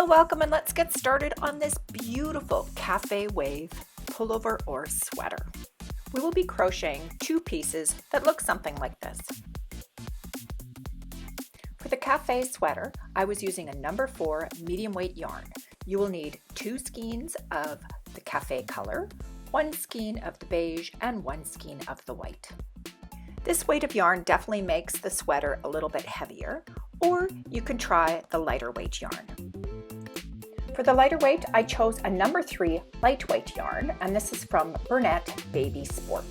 Well, welcome and let's get started on this beautiful cafe wave pullover or sweater. We will be crocheting two pieces that look something like this. For the cafe sweater, I was using a number 4 medium weight yarn. You will need 2 skeins of the cafe color, 1 skein of the beige, and 1 skein of the white. This weight of yarn definitely makes the sweater a little bit heavier, or you can try the lighter weight yarn. For the lighter weight, I chose a number 3 lightweight yarn, and this is from Bernette Baby Sport.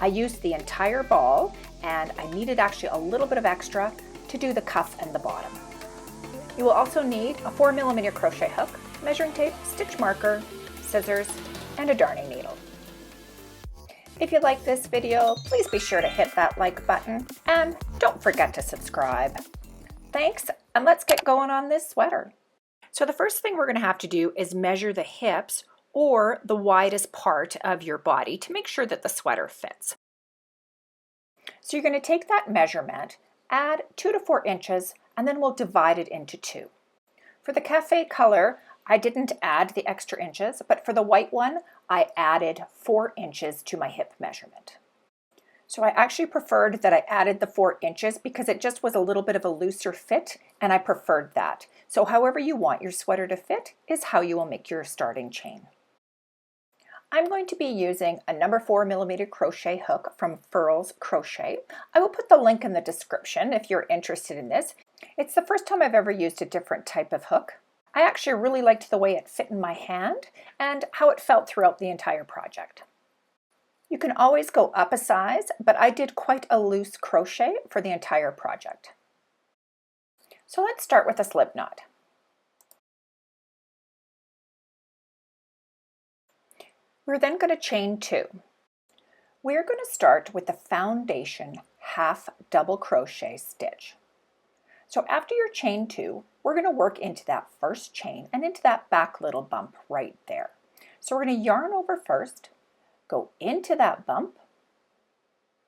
I used the entire ball, and I needed actually a little bit of extra to do the cuff and the bottom. You will also need a 4mm crochet hook, measuring tape, stitch marker, scissors, and a darning needle. If you like this video, please be sure to hit that like button, and don't forget to subscribe. Thanks, and let's get going on this sweater. So the first thing we're going to have to do is measure the hips or the widest part of your body to make sure that the sweater fits. So you're going to take that measurement, add 2 to 4 inches, and then we'll divide it into 2. For the cafe color, I didn't add the extra inches, but for the white one, I added 4 inches to my hip measurement. So I actually preferred that I added the 4 inches because it just was a little bit of a looser fit, and I preferred that. So however you want your sweater to fit is how you will make your starting chain. I'm going to be using a number 4mm crochet hook from Furls Crochet. I will put the link in the description if you're interested in this. It's the first time I've ever used a different type of hook. I actually really liked the way it fit in my hand and how it felt throughout the entire project. You can always go up a size, but I did quite a loose crochet for the entire project. So let's start with a slip knot. We're then going to chain 2. We're going to start with the foundation half double crochet stitch. So after your chain 2, we're going to work into that first chain and into that back little bump right there. So we're going to yarn over first, go into that bump,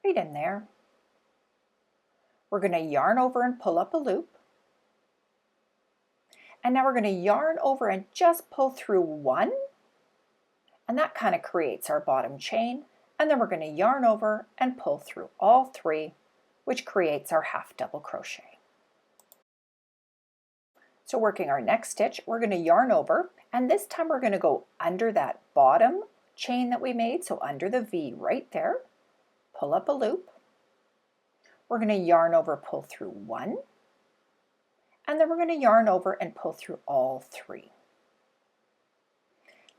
right in there. We're going to yarn over and pull up a loop. And now we're going to yarn over and just pull through 1. And that kind of creates our bottom chain. And then we're going to yarn over and pull through all 3, which creates our half double crochet. So working our next stitch, we're going to yarn over, and this time we're going to go under that bottom chain that we made, so under the V right there, pull up a loop. We're going to yarn over, pull through 1, and then we're going to yarn over and pull through all 3.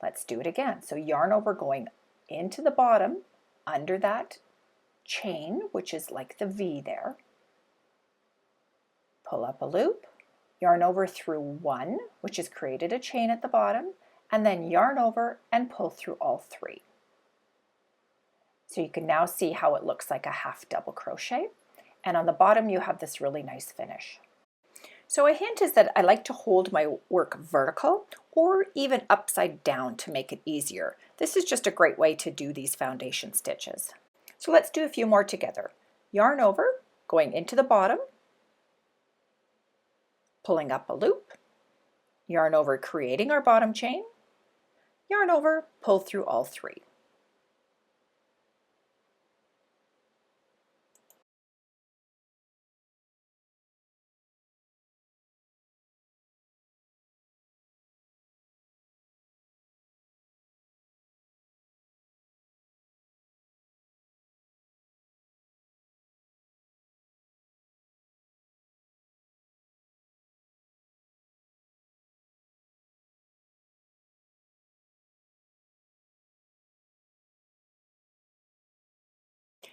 Let's do it again. So yarn over going into the bottom, under that chain, which is like the V there, pull up a loop, yarn over through 1, which has created a chain at the bottom, and then yarn over and pull through all 3. So you can now see how it looks like a half double crochet, and on the bottom you have this really nice finish. So a hint is that I like to hold my work vertical or even upside down to make it easier. This is just a great way to do these foundation stitches. So let's do a few more together. Yarn over, going into the bottom, pulling up a loop, yarn over, creating our bottom chain, yarn over, pull through all 3.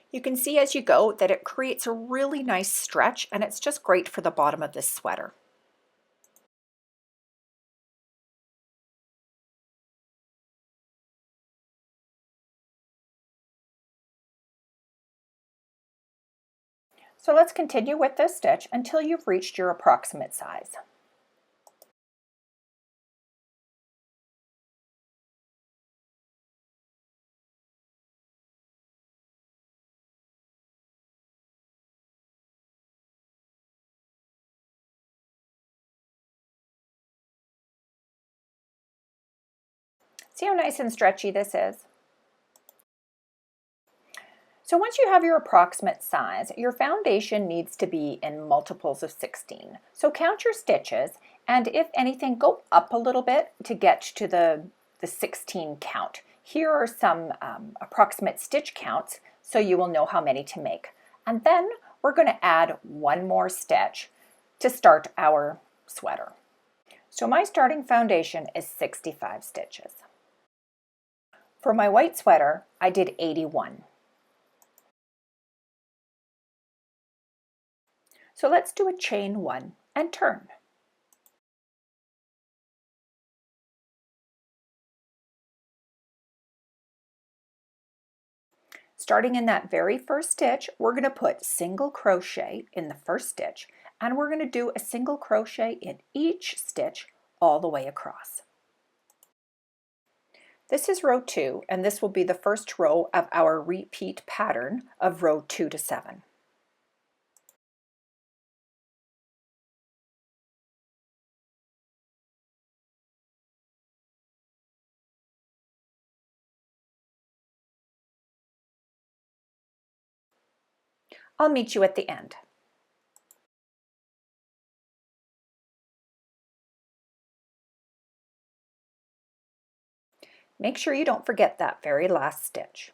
You can see as you go that it creates a really nice stretch, and it's just great for the bottom of this sweater. So let's continue with this stitch until you've reached your approximate size. See how nice and stretchy this is? So once you have your approximate size, your foundation needs to be in multiples of 16. So count your stitches, and if anything, go up a little bit to get to the 16 count. Here are some approximate stitch counts so you will know how many to make. And then we're going to add one more stitch to start our sweater. So my starting foundation is 65 stitches. For my white sweater, I did 81. So let's do a chain 1 and turn. Starting in that very first stitch, we're going to put single crochet in the first stitch, and we're going to do a single crochet in each stitch all the way across. This is row 2, and this will be the first row of our repeat pattern of row 2 to 7. I'll meet you at the end. Make sure you don't forget that very last stitch.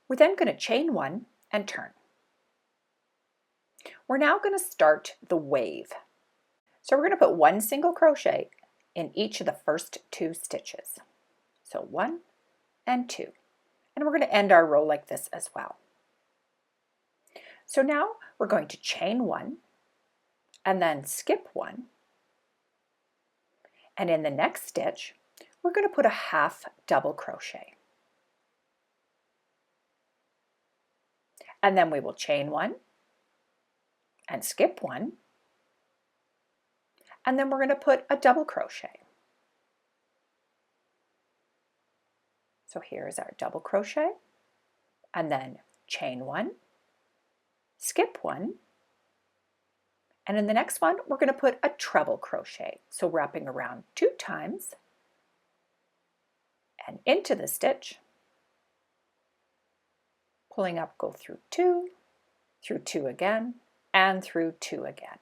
We're then going to chain 1 and turn. We're now going to start the wave. So we're going to put one single crochet in each of the first 2 stitches. So 1 and 2. And we're going to end our row like this as well. So now we're going to chain 1 and then skip 1. And in the next stitch, we're going to put a half double crochet. And then we will chain 1 and skip 1. And then we're going to put a double crochet. So here's our double crochet, and then chain 1, skip 1, and in the next one we're going to put a treble crochet. So wrapping around 2 times and into the stitch, pulling up, go through 2, through 2 again, and through 2 again.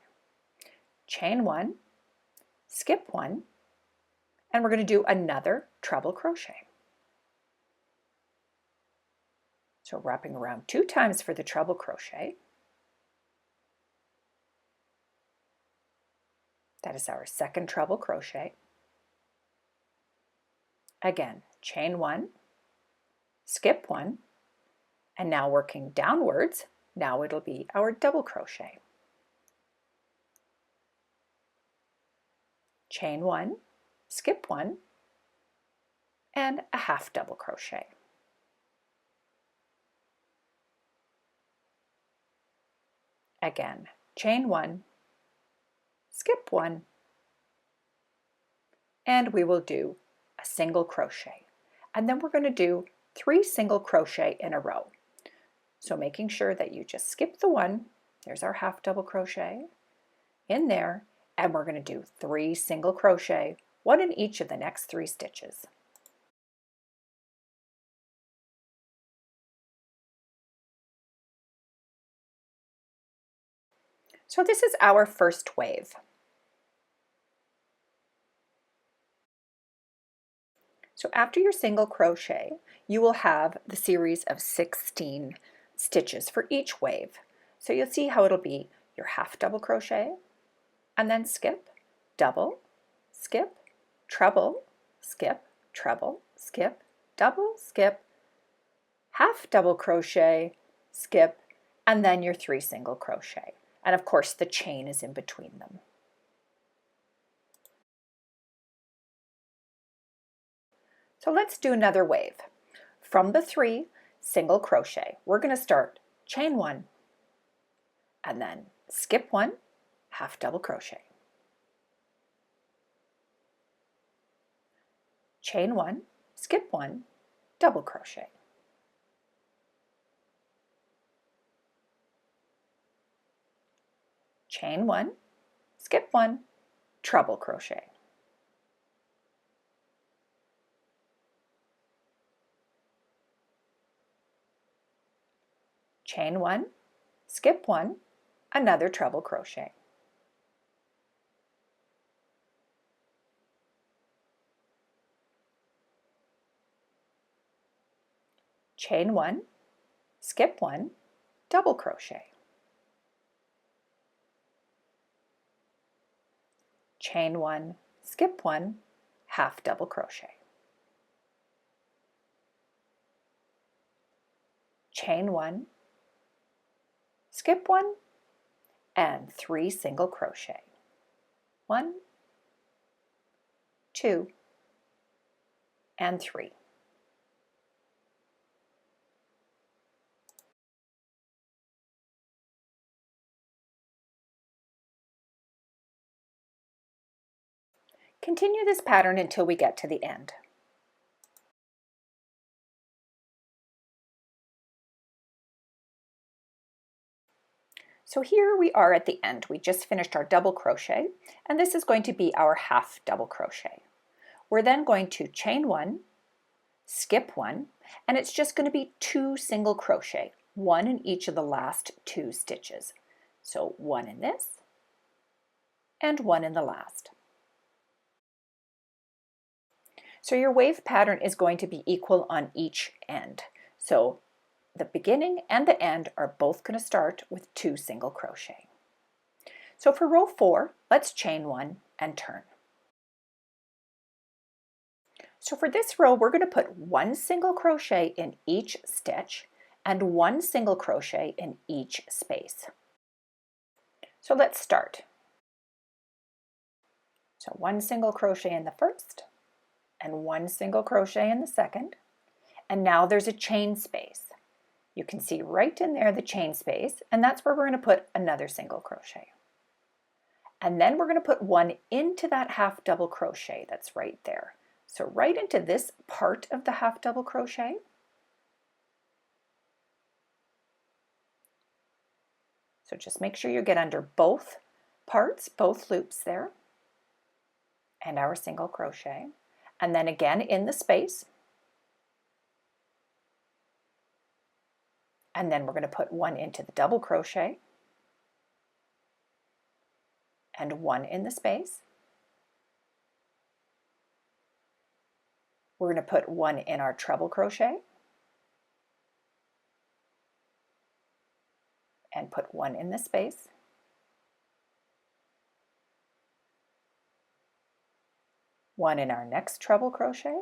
Chain 1, skip 1, and we're going to do another treble crochet. So wrapping around 2 times for the treble crochet. That is our second treble crochet. Again, chain 1, skip 1, and now working downwards, now it'll be our double crochet. Chain 1, skip 1, and a half double crochet. Again, chain 1, skip 1, and we will do a single crochet. And then we're going to do 3 single crochet in a row. So making sure that you just skip the 1, there's our half double crochet in there, and we're going to do 3 single crochet, 1 in each of the next 3 stitches. So this is our first wave. So after your single crochet, you will have the series of 16 stitches for each wave. So you'll see how it'll be your half double crochet, and then skip, double, skip, treble, skip, treble, skip, double, skip, half double crochet, skip, and then your 3 single crochet. And of course the chain is in between them. So let's do another wave. From the 3 single crochet, we're going to start chain 1 and then skip 1, half double crochet. Chain 1, skip 1, double crochet. Chain 1, skip 1, treble crochet. chain 1, skip 1, another treble crochet. Chain 1, skip 1, double crochet. Chain 1, skip 1, half double crochet. Chain 1, skip 1, and 3 single crochet. 1, 2, and 3. Continue this pattern until we get to the end. So here we are at the end. We just finished our double crochet, and this is going to be our half double crochet. We're then going to chain 1, skip 1, and it's just going to be 2 single crochet, 1 in each of the last 2 stitches. So 1 in this, and 1 in the last. So your wave pattern is going to be equal on each end. So the beginning and the end are both going to start with 2 single crochet. So for row 4, let's chain 1 and turn. So for this row, we're going to put 1 single crochet in each stitch and 1 single crochet in each space. So let's start. So 1 single crochet in the first and 1 single crochet in the second, and now there's a chain space. You can see right in there the chain space, and that's where we're going to put another single crochet. And then we're going to put 1 into that half double crochet that's right there. So right into this part of the half double crochet. So just make sure you get under both parts, both loops there, and our single crochet. And then again in the space. And then we're going to put 1 into the double crochet and 1 in the space. We're going to put 1 in our treble crochet and put 1 in the space. One in our next treble crochet,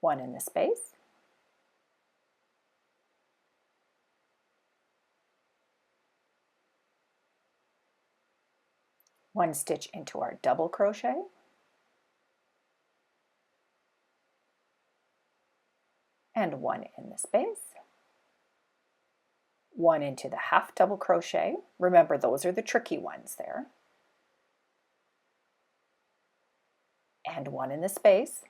1 in the space, one stitch into our double crochet, and 1 in the space, 1 into the half double crochet. Remember, those are the tricky ones there. And 1 in the space.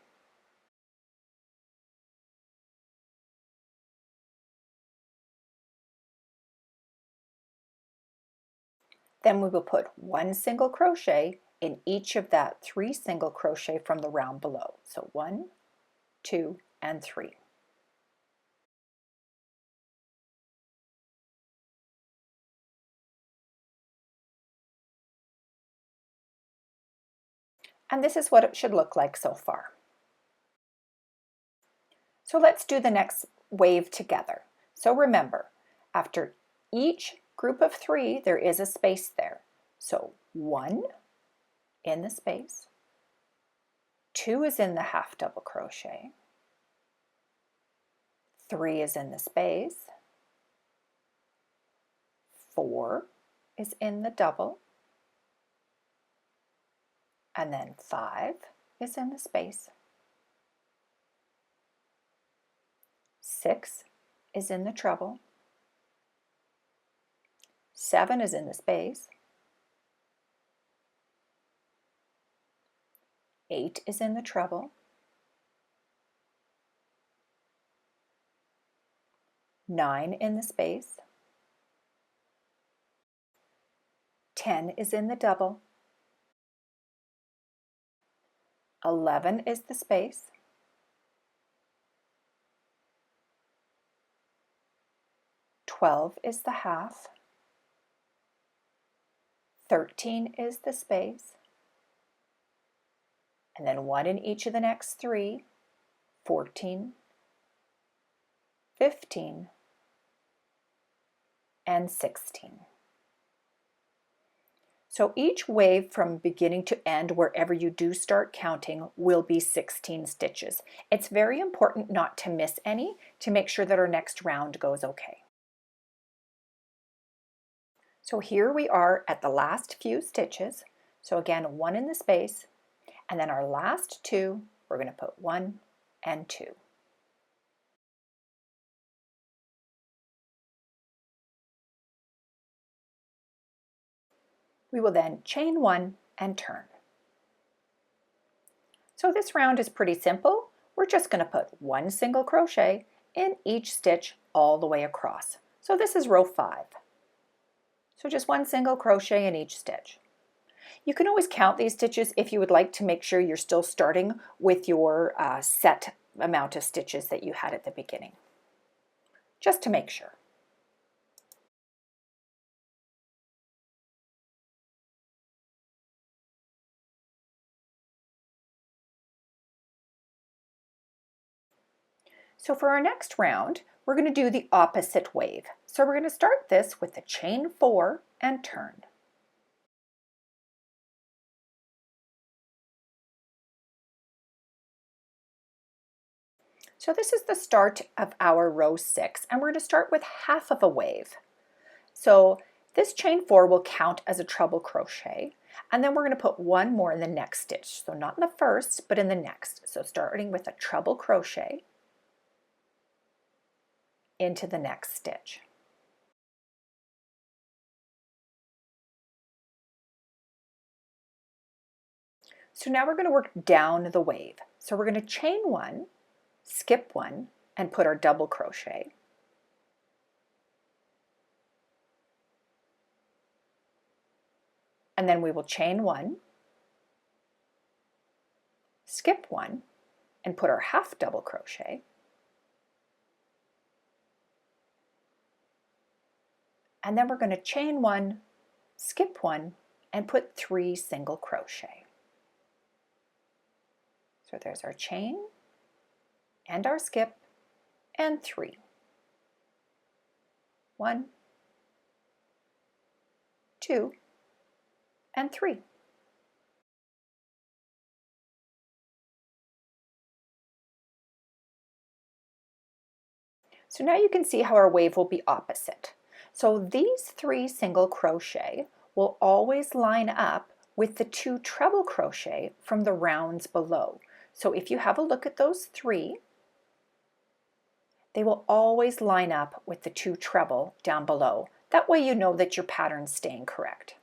Then we will put 1 single crochet in each of that 3 single crochet from the round below. So 1, 2, and 3. And this is what it should look like so far. So let's do the next wave together. So remember, after each group of 3, there is a space there. So 1 in the space, 2 is in the half double crochet, 3 is in the space, 4 is in the double, and then 5 is in the space, 6 is in the treble, 7 is in the space, 8 is in the treble, 9 in the space, 10 is in the double, 11 is the space, 12 is the half, 13 is the space, and then 1 in each of the next 3, 14, 15, and 16. So each wave from beginning to end, wherever you do start counting, will be 16 stitches. It's very important not to miss any to make sure that our next round goes okay. So here we are at the last few stitches. So again, 1 in the space, and then our last 2, we're going to put 1 and 2. We will then chain 1 and turn. So this round is pretty simple. We're just going to put 1 single crochet in each stitch all the way across. So this is row 5. So just 1 single crochet in each stitch. You can always count these stitches if you would like to make sure you're still starting with your set amount of stitches that you had at the beginning, just to make sure. So for our next round, we're going to do the opposite wave. So we're going to start this with the chain 4 and turn. So this is the start of our row 6, and we're going to start with half of a wave. So this chain 4 will count as a treble crochet, and then we're going to put 1 more in the next stitch. So not in the first, but in the next. So starting with a treble crochet into the next stitch. So now we're going to work down the wave. So we're going to chain 1, skip 1, and put our double crochet. And then we will chain 1, skip 1, and put our half double crochet. And then we're going to chain 1, skip 1, and put 3 single crochet. So there's our chain and our skip and 3. 1, 2, and 3. So now you can see how our wave will be opposite. So these 3 single crochet will always line up with the 2 treble crochet from the rounds below. So if you have a look at those 3, they will always line up with the 2 treble down below. That way you know that your pattern's staying correct.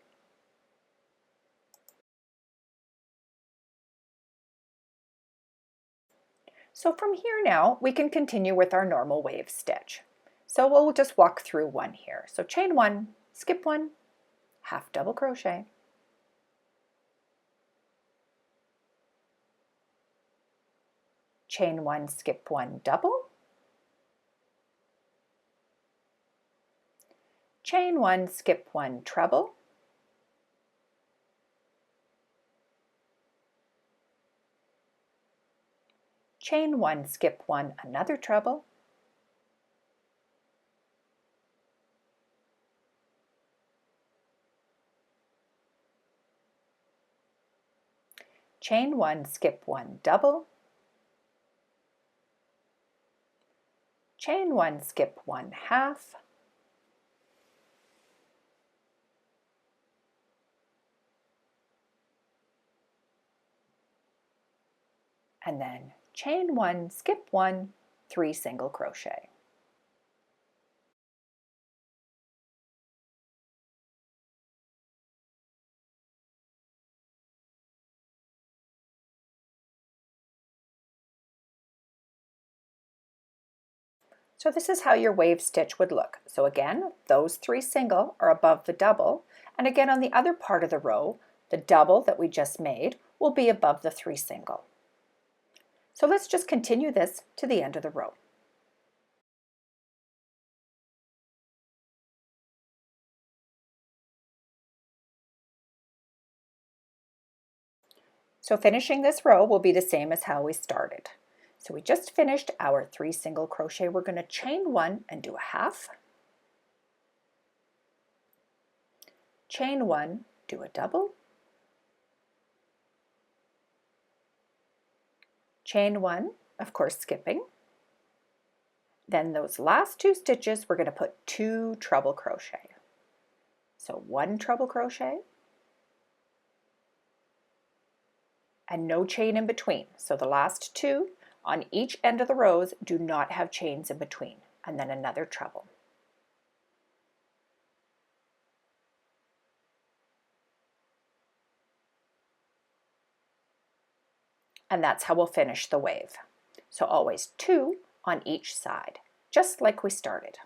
So from here now, we can continue with our normal wave stitch. So we'll just walk through one here. So chain 1, skip 1, half double crochet, chain 1, skip 1, double, chain 1, skip 1, treble, chain 1, skip 1, another treble, chain 1, skip 1, double, chain 1, skip 1, half, and then chain 1, skip 1, 3 single crochet. So this is how your wave stitch would look. So again, those 3 single are above the double, and again on the other part of the row, the double that we just made will be above the 3 single. So let's just continue this to the end of the row. So finishing this row will be the same as how we started. So we just finished our 3 single crochet. We're going to chain 1 and do a half, chain 1, do a double, chain 1, of course skipping. Then those last 2 stitches we're going to put 2 treble crochet. So 1 treble crochet and no chain in between. So the last 2 on each end of the rows do not have chains in between, and then another treble. And that's how we'll finish the wave. So always 2 on each side, just like we started.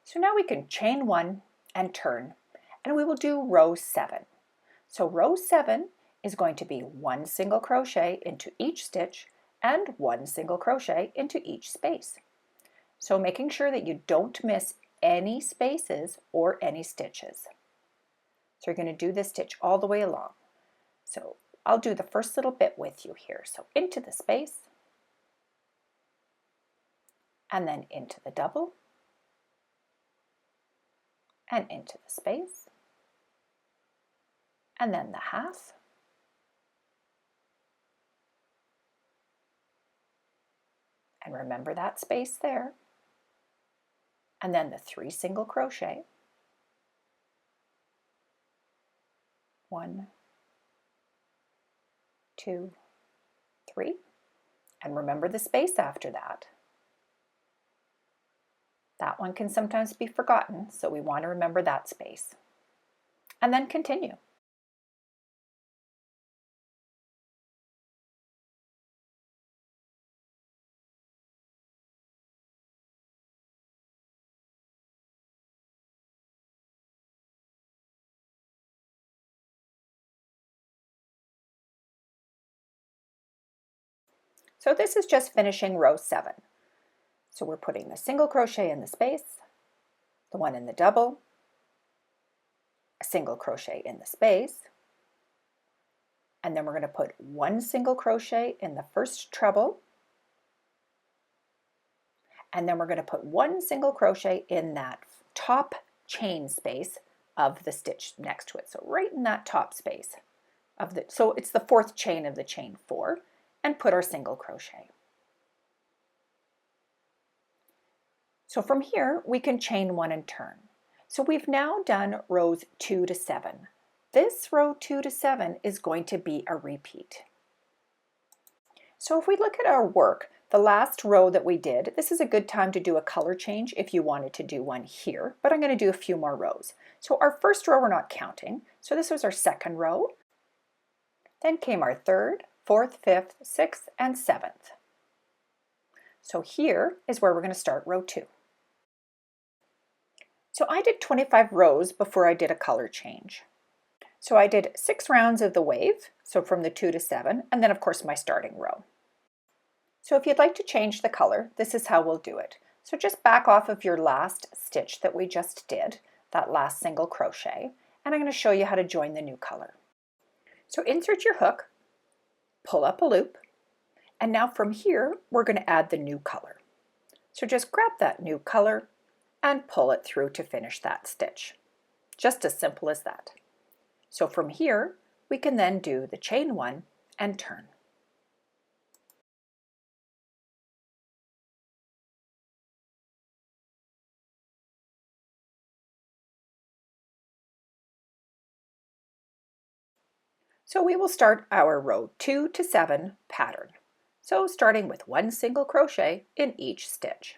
So now we can chain 1 and turn, and we will do row 7. So row 7 is going to be 1 single crochet into each stitch and 1 single crochet into each space. So making sure that you don't miss any spaces or any stitches. So you're going to do this stitch all the way along. So I'll do the first little bit with you here. So into the space, and then into the double, and into the space, and then the half, and remember that space there, and then the 3 single crochet, 1, 2, 3, and remember the space after that. That one can sometimes be forgotten, so we want to remember that space. And then continue. So this is just finishing row 7. So we're putting the single crochet in the space, the one in the double, a single crochet in the space, and then we're going to put 1 single crochet in the first treble, and then we're going to put 1 single crochet in that top chain space of the stitch next to it. So right in that top space of the, so it's the 4th chain of the chain 4, and put our single crochet. So from here we can chain 1 and turn. So we've now done rows 2 to 7. This row 2 to 7 is going to be a repeat. So if we look at our work, the last row that we did, this is a good time to do a color change if you wanted to do one here, but I'm going to do a few more rows. So our first row we're not counting, so this was our 2nd row. Then came our 3rd, 4th, 5th, 6th, and 7th. So here is where we're going to start row 2. So I did 25 rows before I did a color change. So I did 6 rounds of the wave, so from the 2 to 7, and then of course my starting row. So if you'd like to change the color, this is how we'll do it. So just back off of your last stitch that we just did, that last single crochet, and I'm going to show you how to join the new color. So insert your hook, pull up a loop, and now from here we're going to add the new color. So just grab that new color and pull it through to finish that stitch. Just as simple as that. So from here we can then do the chain 1 and turn. So we will start our row 2 to 7 pattern. So starting with 1 single crochet in each stitch.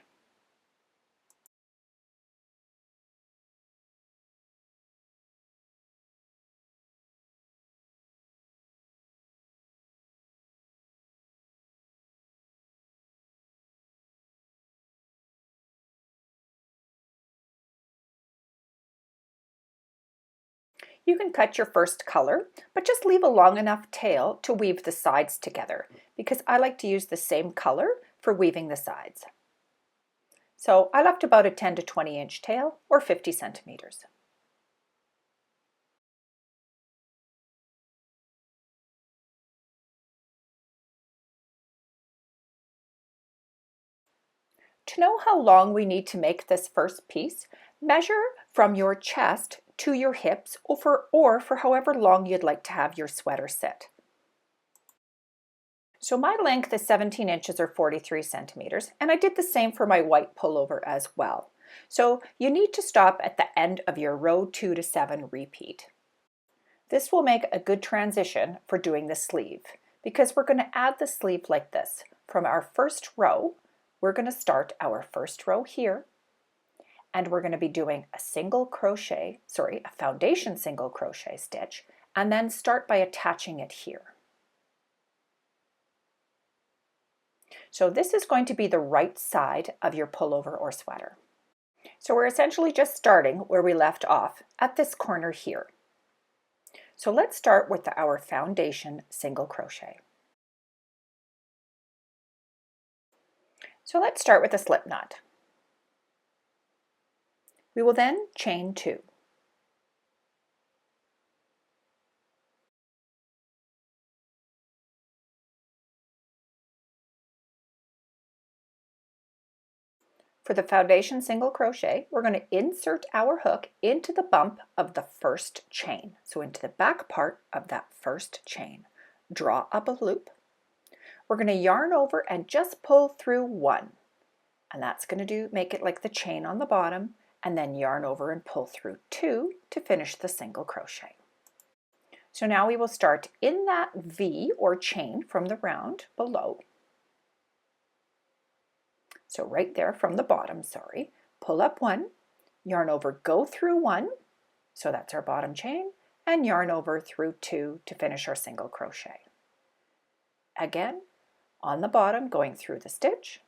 You can cut your first color, but just leave a long enough tail to weave the sides together, because I like to use the same color for weaving the sides. So I left about a 10 to 20 inch tail, or 50 centimeters. To know how long we need to make this first piece, measure from your chest to your hips, or for however long you'd like to have your sweater sit. So my length is 17 inches or 43 centimeters, and I did the same for my white pullover as well. So you need to stop at the end of your row 2 to 7 repeat. This will make a good transition for doing the sleeve, because we're going to add the sleeve like this. From our first row, we're going to start our first row here, and we're going to be doing a foundation single crochet stitch, and then start by attaching it here. So this is going to be the right side of your pullover or sweater. So we're essentially just starting where we left off at this corner here. So let's start with our foundation single crochet. So let's start with a slip knot. We will then chain 2. For the foundation single crochet, we're going to insert our hook into the bump of the first chain. So into the back part of that first chain. Draw up a loop. We're going to yarn over and just pull through 1. And that's going to make it like the chain on the bottom, and then yarn over and pull through 2 to finish the single crochet. So now we will start in that V or chain from the round below. So right there from the bottom, pull up 1, yarn over, go through 1, so that's our bottom chain, and yarn over through 2 to finish our single crochet. Again, on the bottom, going through the stitch,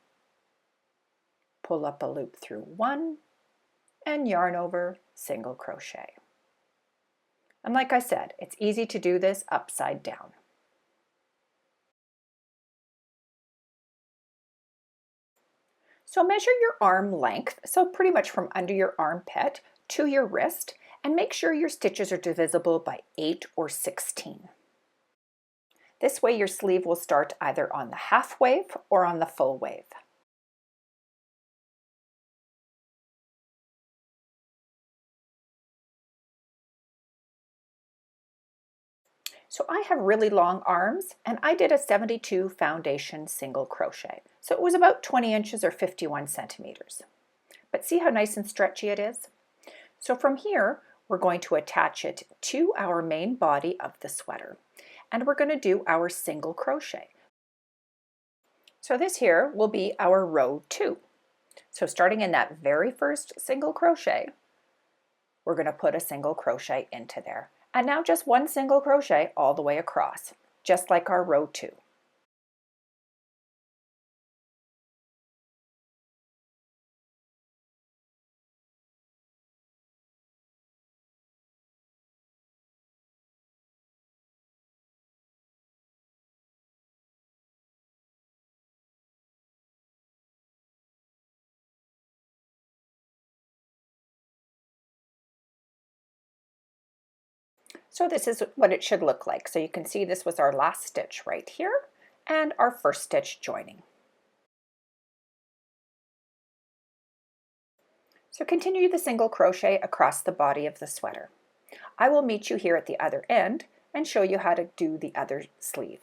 pull up a loop through 1, and yarn over, single crochet. And like I said, it's easy to do this upside down. So measure your arm length, so pretty much from under your armpit to your wrist, and make sure your stitches are divisible by 8 or 16. This way your sleeve will start either on the half wave or on the full wave. So I have really long arms, and I did a 72 foundation single crochet. So it was about 20 inches or 51 centimeters. But see how nice and stretchy it is? So from here, we're going to attach it to our main body of the sweater, and we're going to do our single crochet. So this here will be our row 2. So starting in that very first single crochet, we're going to put a single crochet into there. And now just one single crochet all the way across, just like our row 2. So this is what it should look like. So you can see this was our last stitch right here and our first stitch joining. So continue the single crochet across the body of the sweater. I will meet you here at the other end and show you how to do the other sleeve.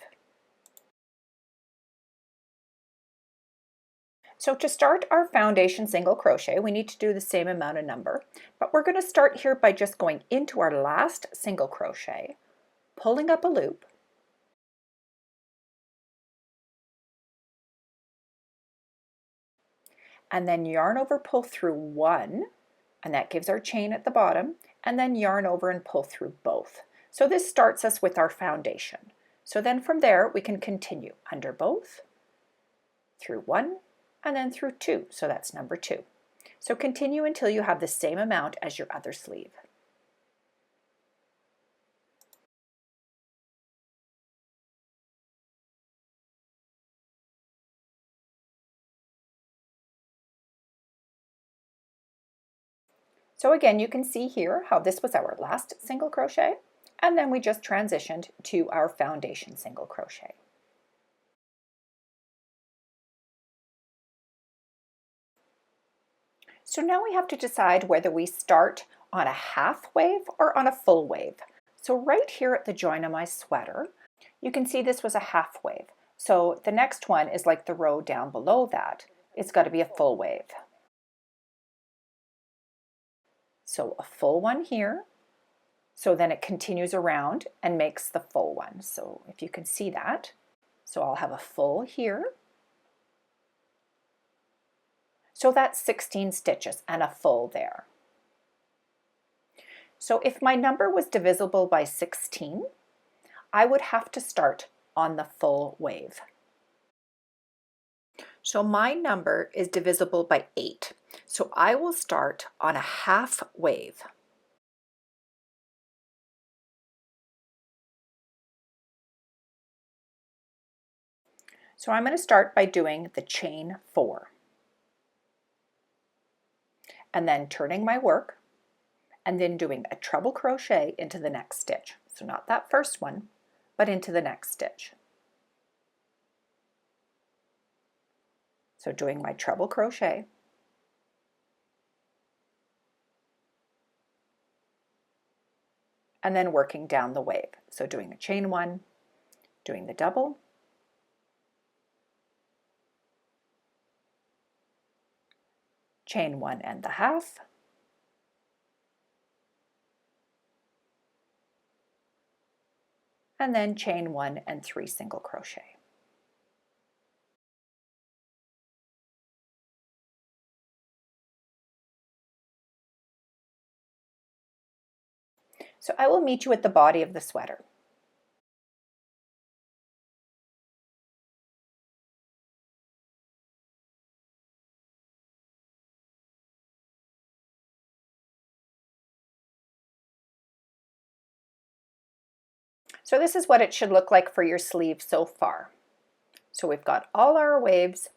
So to start our foundation single crochet, we need to do the same amount of number, but we're going to start here by just going into our last single crochet, pulling up a loop, and then yarn over, pull through 1, and that gives our chain at the bottom, and then yarn over and pull through both. So this starts us with our foundation. So then from there we can continue under both, through 1, and then through 2, so that's number 2. So continue until you have the same amount as your other sleeve. So again, you can see here how this was our last single crochet, and then we just transitioned to our foundation single crochet. So now we have to decide whether we start on a half wave or on a full wave. So right here at the join of my sweater, you can see this was a half wave. So the next one is like the row down below that. It's got to be a full wave. So a full one here. So then it continues around and makes the full one. So if you can see that, so I'll have a full here. So that's 16 stitches and a full there. So if my number was divisible by 16, I would have to start on the full wave. So my number is divisible by 8. So I will start on a half wave. So I'm going to start by doing the chain 4. And then turning my work and then doing a treble crochet into the next stitch. So not that first one, but into the next stitch. So doing my treble crochet, and then working down the wave. So doing a chain 1, doing the double, chain 1 and the half, and then chain 1 and 3 single crochet. So I will meet you at the body of the sweater. So this is what it should look like for your sleeve so far. So we've got all our waves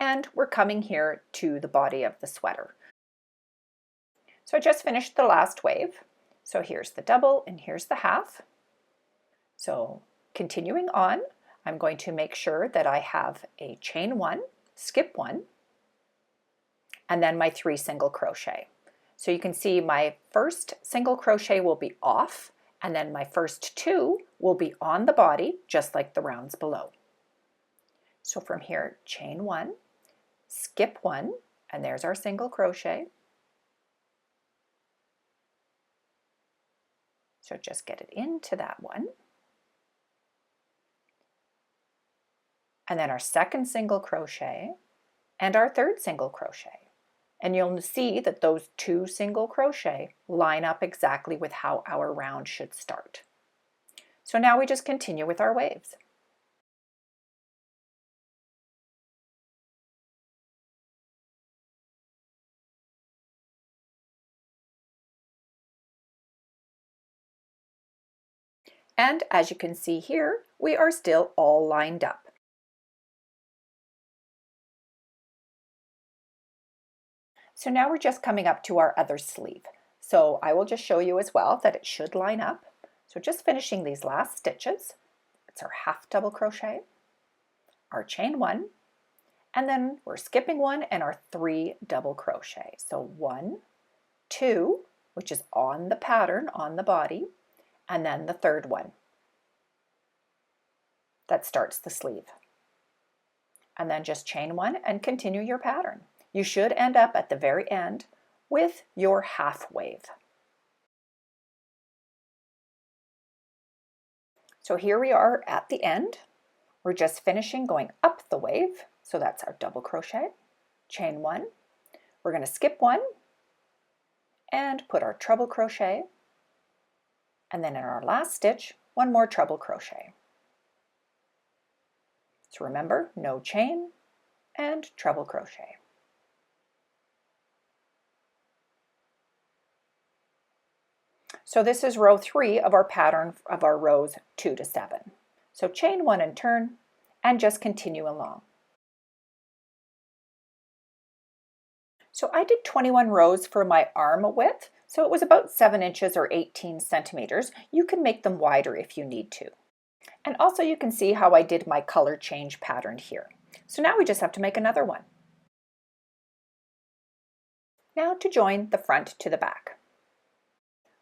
and we're coming here to the body of the sweater. So I just finished the last wave. So here's the double and here's the half. So continuing on, I'm going to make sure that I have a chain 1, skip 1, and then my 3 single crochet. So you can see my first single crochet will be off, and then my first 2 will be on the body, just like the rounds below. So from here, chain 1, skip 1, and there's our single crochet. So just get it into that one. And then our second single crochet and our third single crochet. And you'll see that those 2 single crochet line up exactly with how our round should start. So now we just continue with our waves. And as you can see here, we are still all lined up. So now we're just coming up to our other sleeve. So I will just show you as well that it should line up. So just finishing these last stitches, it's our half double crochet, our chain 1, and then we're skipping 1 and our 3 double crochet. So 1, 2, which is on the pattern on the body, and then the third one that starts the sleeve. And then just chain 1 and continue your pattern. You should end up at the very end with your half wave. So here we are at the end. We're just finishing going up the wave. So that's our double crochet, chain 1. We're going to skip 1 and put our treble crochet. And then in our last stitch, 1 more treble crochet. So remember, no chain and treble crochet. So this is row 3 of our pattern of our rows 2 to 7. So chain 1 and turn and just continue along. So I did 21 rows for my arm width, so it was about 7 inches or 18 centimeters. You can make them wider if you need to. And also you can see how I did my color change pattern here. So now we just have to make another one. Now to join the front to the back.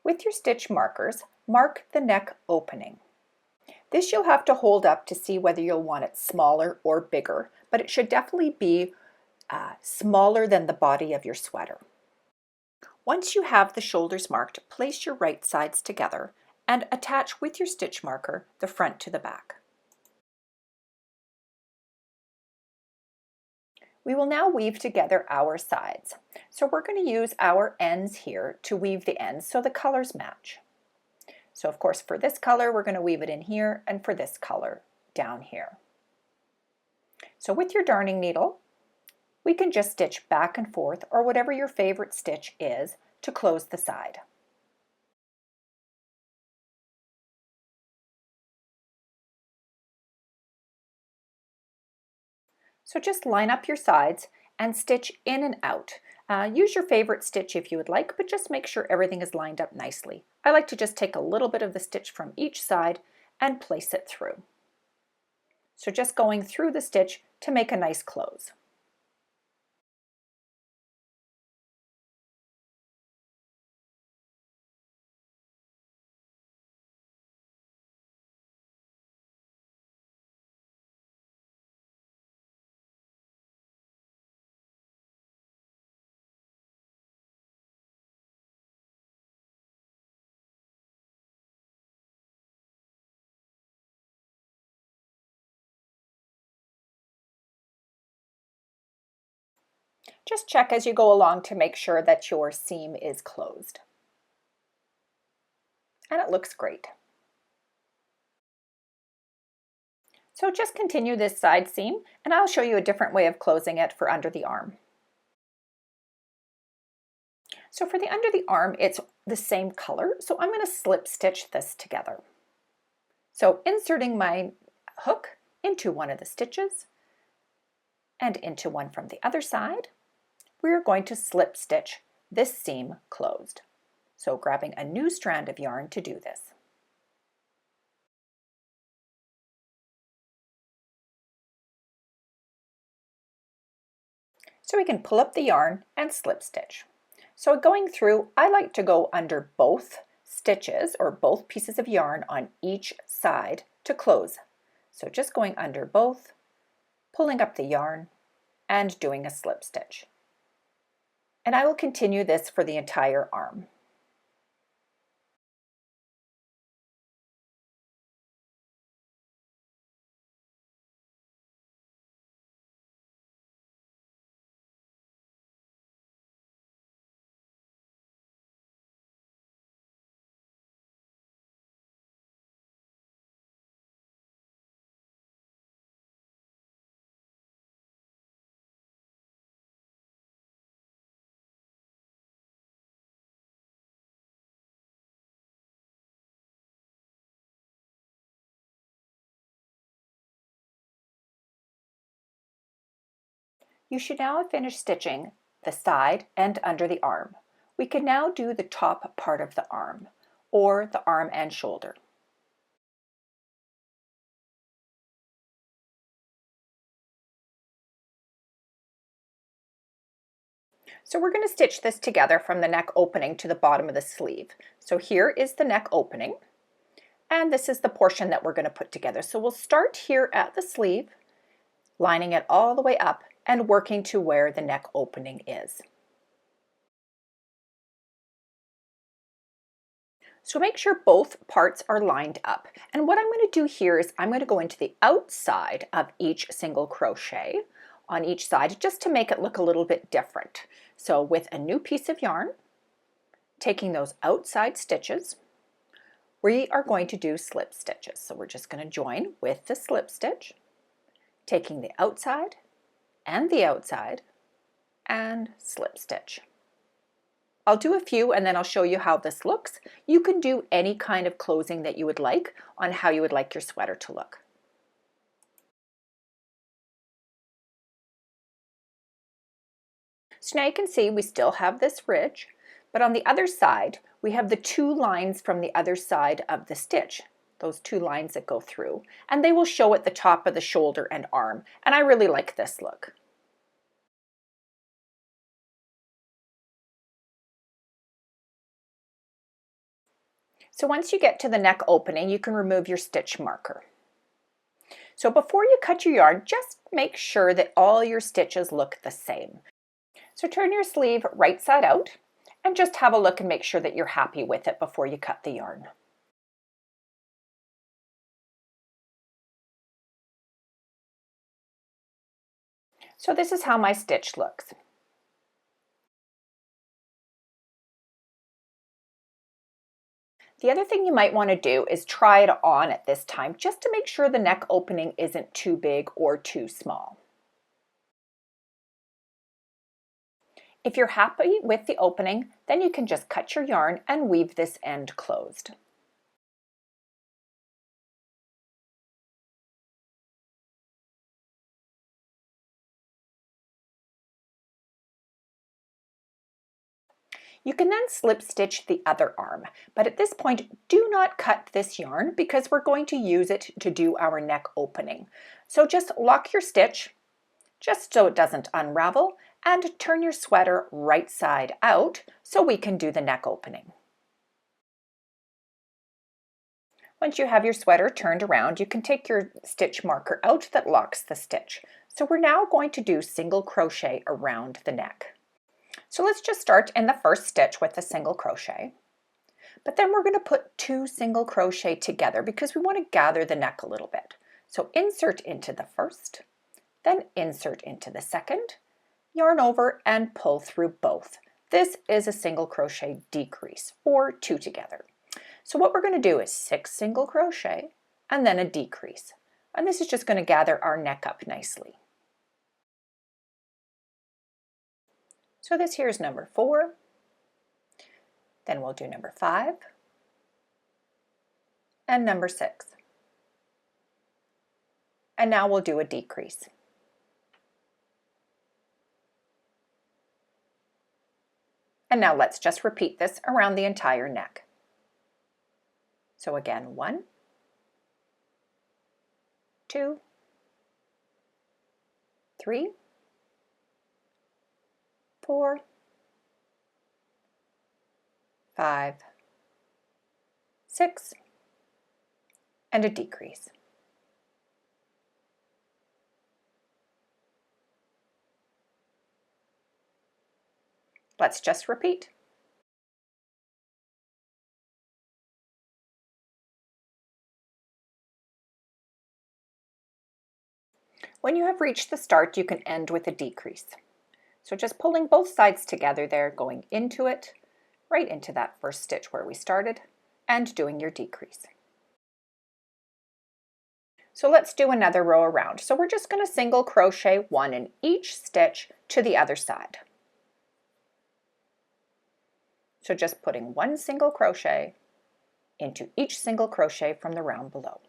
With your stitch markers, mark the neck opening. This you'll have to hold up to see whether you'll want it smaller or bigger, but it should definitely be smaller than the body of your sweater. Once you have the shoulders marked, place your right sides together and attach with your stitch marker the front to the back. We will now weave together our sides. So we're going to use our ends here to weave the ends so the colors match. So of course for this color we're going to weave it in here, and for this color down here. So with your darning needle, we can just stitch back and forth, or whatever your favorite stitch is, to close the side. So just line up your sides and stitch in and out. Use your favorite stitch if you would like, but just make sure everything is lined up nicely. I like to just take a little bit of the stitch from each side and place it through. So just going through the stitch to make a nice close. Just check as you go along to make sure that your seam is closed. And it looks great. So just continue this side seam, and I'll show you a different way of closing it for under the arm. So for the under the arm, it's the same color, so I'm going to slip stitch this together. So inserting my hook into one of the stitches and into one from the other side, we're going to slip stitch this seam closed. So grabbing a new strand of yarn to do this. So we can pull up the yarn and slip stitch. So going through, I like to go under both stitches or both pieces of yarn on each side to close. So just going under both, pulling up the yarn, and doing a slip stitch. And I will continue this for the entire arm. You should now have finished stitching the side and under the arm. We can now do the top part of the arm, or the arm and shoulder. So we're going to stitch this together from the neck opening to the bottom of the sleeve. So here is the neck opening, and this is the portion that we're going to put together. So we'll start here at the sleeve, lining it all the way up and working to where the neck opening is. So make sure both parts are lined up. And what I'm going to do here is I'm going to go into the outside of each single crochet on each side just to make it look a little bit different. So with a new piece of yarn, taking those outside stitches, we are going to do slip stitches. So we're just going to join with the slip stitch, taking the outside and slip stitch. I'll do a few and then I'll show you how this looks. You can do any kind of closing that you would like on how you would like your sweater to look. So now you can see we still have this ridge, but on the other side, we have the two lines from the other side of the stitch, those two lines that go through, and they will show at the top of the shoulder and arm, and I really like this look. So once you get to the neck opening, you can remove your stitch marker. So before you cut your yarn, just make sure that all your stitches look the same. So turn your sleeve right side out and just have a look and make sure that you're happy with it before you cut the yarn. So this is how my stitch looks. The other thing you might want to do is try it on at this time just to make sure the neck opening isn't too big or too small. If you're happy with the opening, then you can just cut your yarn and weave this end closed. You can then slip stitch the other arm, but at this point do not cut this yarn because we're going to use it to do our neck opening. So just lock your stitch just so it doesn't unravel and turn your sweater right side out so we can do the neck opening. Once you have your sweater turned around, you can take your stitch marker out that locks the stitch. So we're now going to do single crochet around the neck. So let's just start in the first stitch with a single crochet, but then we're going to put 2 single crochet together because we want to gather the neck a little bit. So insert into the first, then insert into the second, yarn over and pull through both. This is a single crochet decrease or 2 together. So what we're going to do is 6 single crochet and then a decrease. And this is just going to gather our neck up nicely. So this here is number 4, then we'll do number 5 and number 6. And now we'll do a decrease. And now let's just repeat this around the entire neck. So again, 1, 2, 3, 4, 5, 6, and a decrease. Let's just repeat. When you have reached the start, you can end with a decrease. So just pulling both sides together there, going into it, right into that first stitch where we started, and doing your decrease. So let's do another row around. So we're just going to single crochet 1 in each stitch to the other side. So just putting 1 single crochet into each single crochet from the round below.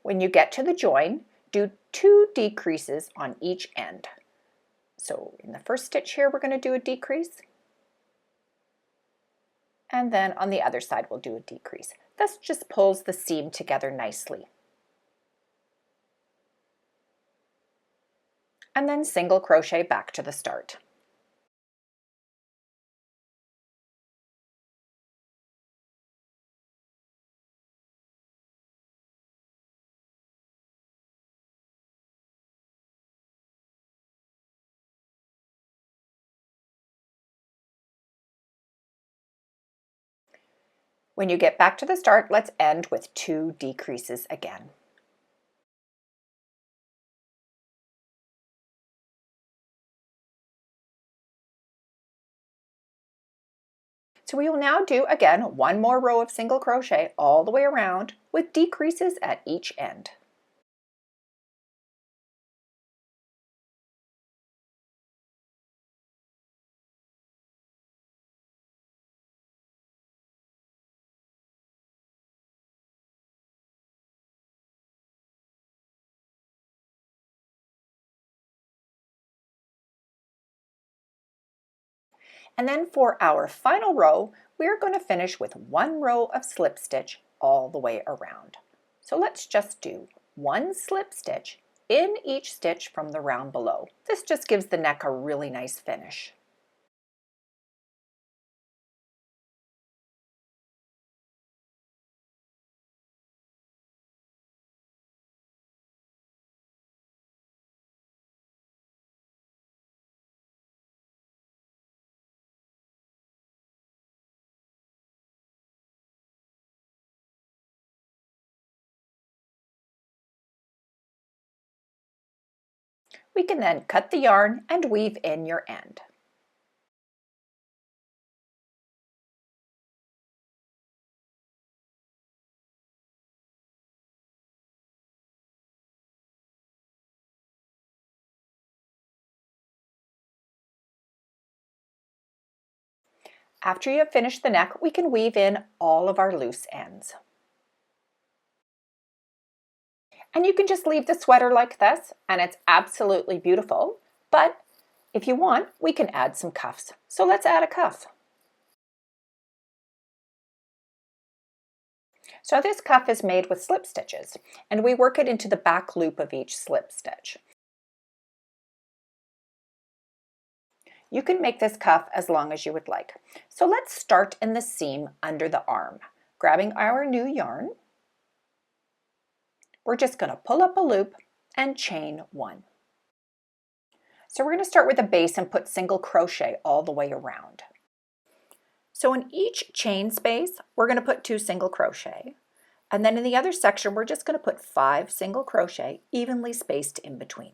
When you get to the join, do 2 decreases on each end. So in the first stitch here, we're going to do a decrease. And then on the other side, we'll do a decrease. This just pulls the seam together nicely. And then single crochet back to the start. When you get back to the start, let's end with 2 decreases again. So we will now do again 1 more row of single crochet all the way around with decreases at each end. And then for our final row, we're going to finish with one row of slip stitch all the way around. So let's just do one slip stitch in each stitch from the round below. This just gives the neck a really nice finish. We can then cut the yarn and weave in your end. After you have finished the neck, we can weave in all of our loose ends. And you can just leave the sweater like this, and it's absolutely beautiful. But if you want, we can add some cuffs. So let's add a cuff. So this cuff is made with slip stitches, and we work it into the back loop of each slip stitch. You can make this cuff as long as you would like. So let's start in the seam under the arm. Grabbing our new yarn, we're just going to pull up a loop and chain one. So we're going to start with a base and put single crochet all the way around. So in each chain space, we're going to put 2 single crochet. And then in the other section, we're just going to put 5 single crochet evenly spaced in between.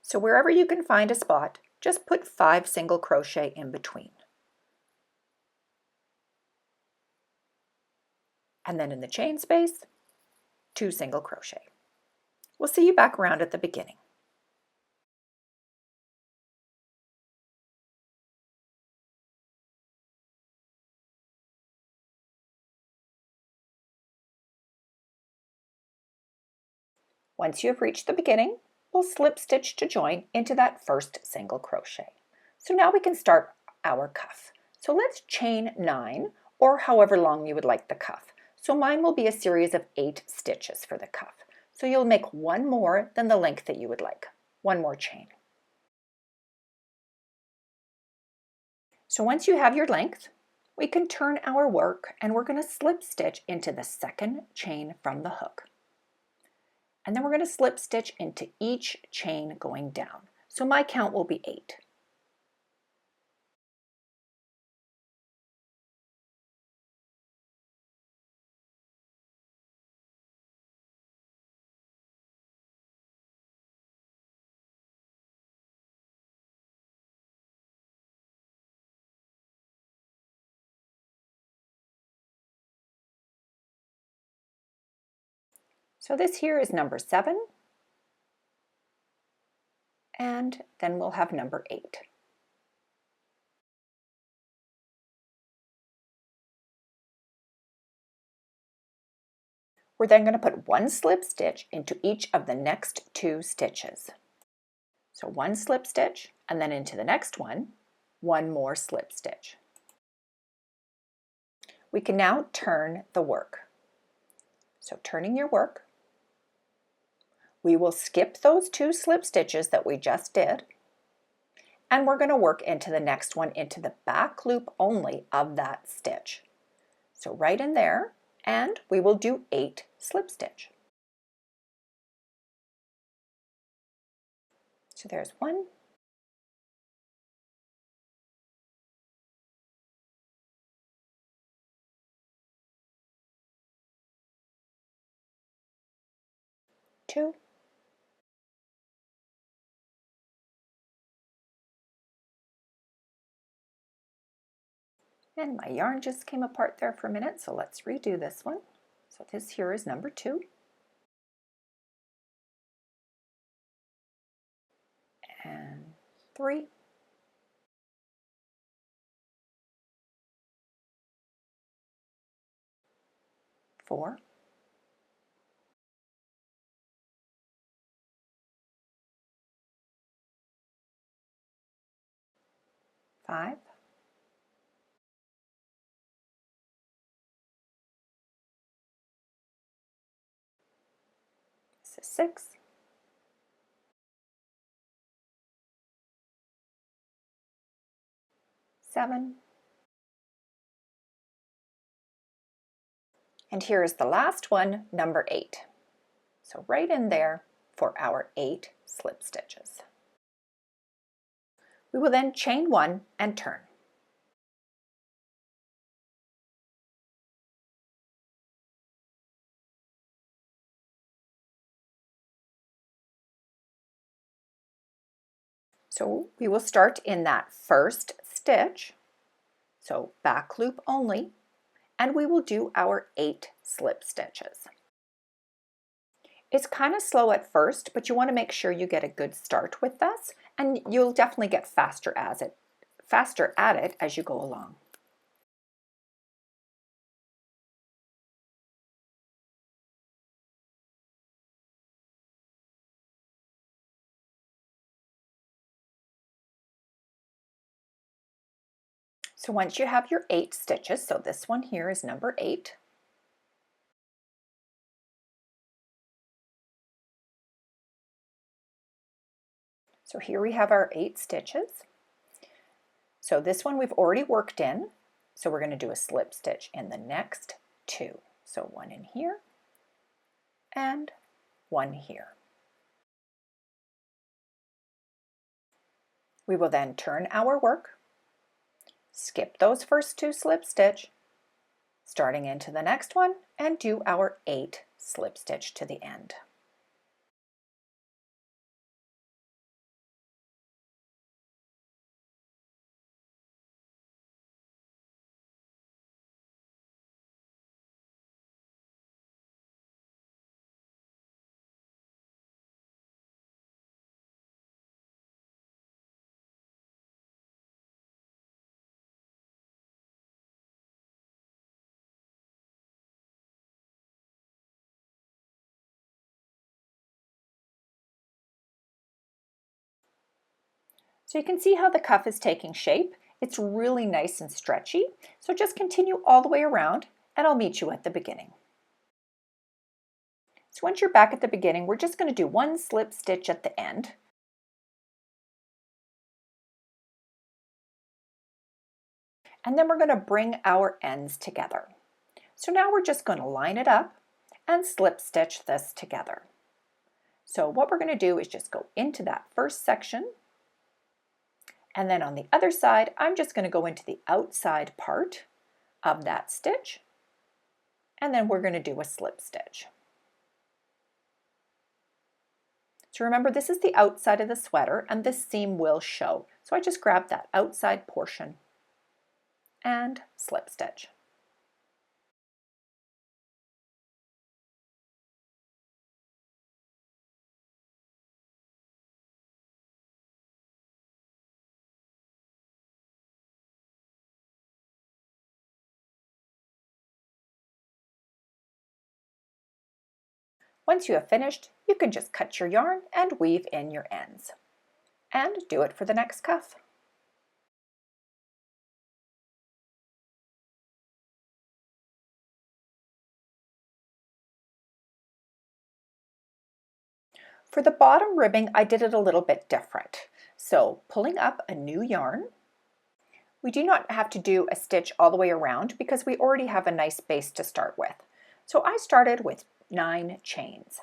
So wherever you can find a spot, just put 5 single crochet in between. And then in the chain space, 2 single crochet. We'll see you back around at the beginning. Once you have reached the beginning, we'll slip stitch to join into that first single crochet. So now we can start our cuff. So let's chain 9, or however long you would like the cuff. So mine will be a series of 8 stitches for the cuff. So you'll make one more than the length that you would like. One more chain. So once you have your length, we can turn our work and we're going to slip stitch into the second chain from the hook. And then we're going to slip stitch into each chain going down. So my count will be 8. So this here is number 7, and then we'll have number 8. We're then going to put 1 slip stitch into each of the next 2 stitches. So 1 slip stitch, and then into the next one, 1 more slip stitch. We can now turn the work. So turning your work, we will skip those 2 slip stitches that we just did, and we're going to work into the next one into the back loop only of that stitch. So right in there, and we will do 8 slip stitch. So there's 1, 2, and my yarn just came apart there for a minute, so let's redo this one. So this here is number 2. And 3. 4. 5, this is 6, 7, and here is the last one, number 8. So right in there for our 8 slip stitches. We will then chain 1 and turn. So we will start in that first stitch, so back loop only, and we will do our 8 slip stitches. It's kind of slow at first, but you want to make sure you get a good start with this, and you'll definitely get faster at it as you go along. So once you have your 8 stitches, so this one here is number 8, so here we have our 8 stitches. So this one we've already worked in, so we're going to do a slip stitch in the next 2. So one in here and one here. We will then turn our work, skip those first 2 slip stitch, starting into the next one, and do our 8 slip stitch to the end. So you can see how the cuff is taking shape. It's really nice and stretchy. So just continue all the way around and I'll meet you at the beginning. So once you're back at the beginning, we're just going to do 1 slip stitch at the end. And then we're going to bring our ends together. So now we're just going to line it up and slip stitch this together. So what we're going to do is just go into that first section, and then on the other side, I'm just going to go into the outside part of that stitch, and then we're going to do a slip stitch. So remember, this is the outside of the sweater, and this seam will show. So I just grab that outside portion and slip stitch. Once you have finished, you can just cut your yarn and weave in your ends. And do it for the next cuff. For the bottom ribbing, I did it a little bit different. So pulling up a new yarn, we do not have to do a stitch all the way around because we already have a nice base to start with. So I started with 9 chains.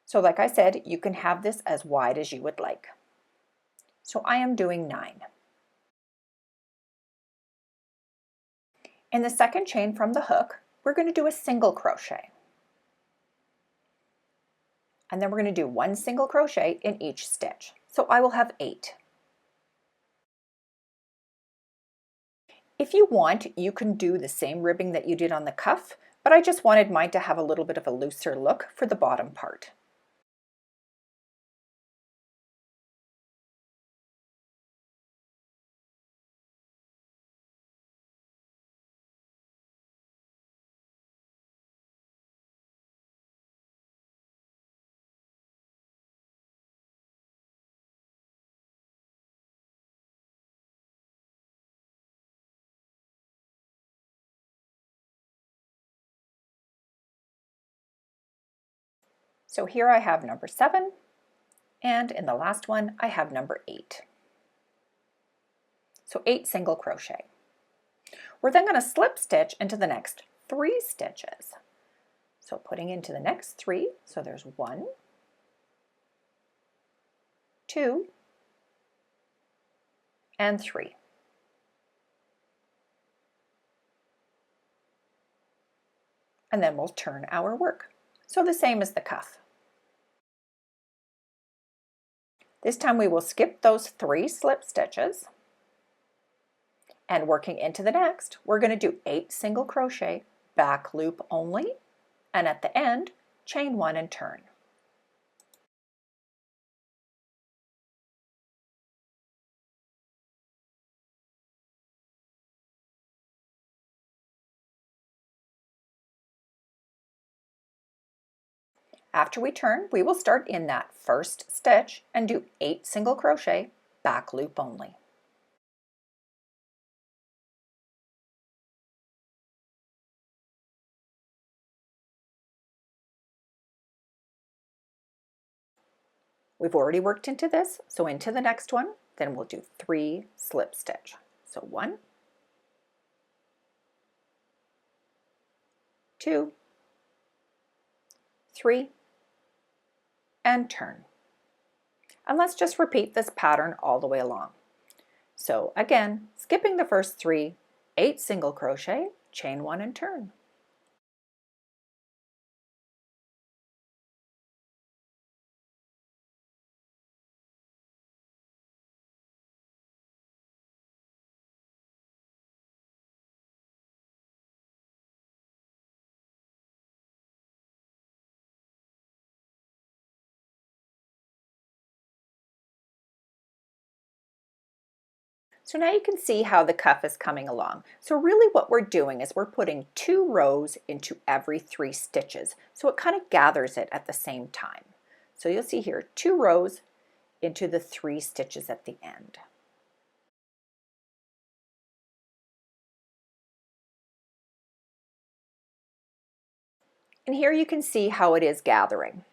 So like I said, you can have this as wide as you would like. So I am doing 9. In the second chain from the hook, we're going to do a single crochet. And then we're going to do 1 single crochet in each stitch. So I will have 8. If you want, you can do the same ribbing that you did on the cuff, but I just wanted mine to have a little bit of a looser look for the bottom part. So here I have number 7, and in the last one I have number 8. So 8 single crochet. We're then going to slip stitch into the next 3 stitches. So putting into the next 3, so there's 1, 2, and 3. And then we'll turn our work. So the same as the cuff. This time we will skip those 3 slip stitches, and working into the next, we're going to do 8 single crochet, back loop only, and at the end, chain 1 and turn. After we turn, we will start in that first stitch and do 8 single crochet, back loop only. We've already worked into this, so into the next one, then we'll do 3 slip stitch. So 1, 2, 3, and turn. And let's just repeat this pattern all the way along. So again, skipping the first 3, 8 single crochet, chain 1 and turn. So now you can see how the cuff is coming along. So really what we're doing is we're putting 2 rows into every 3 stitches. So it kind of gathers it at the same time. So you'll see here 2 rows into the 3 stitches at the end. And here you can see how it is gathering.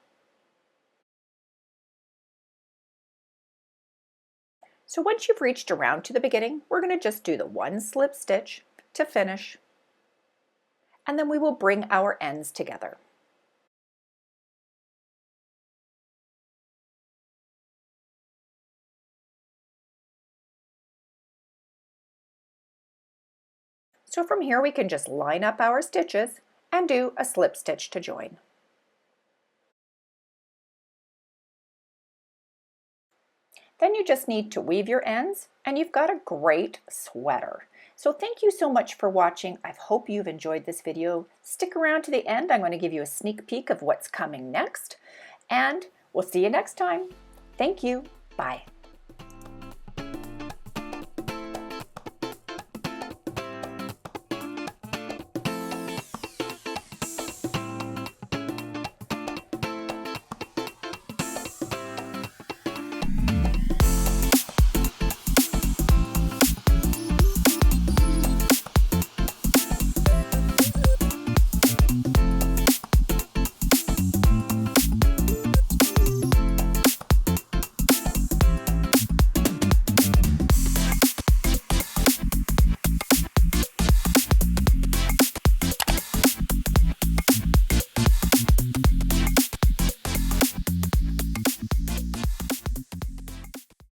So once you've reached around to the beginning, we're going to just do the 1 slip stitch to finish, and then we will bring our ends together. So from here we can just line up our stitches and do a slip stitch to join. Then you just need to weave your ends and you've got a great sweater. So thank you so much for watching. I hope you've enjoyed this video. Stick around to the end. I'm going to give you a sneak peek of what's coming next, and we'll see you next time. Thank you. Bye.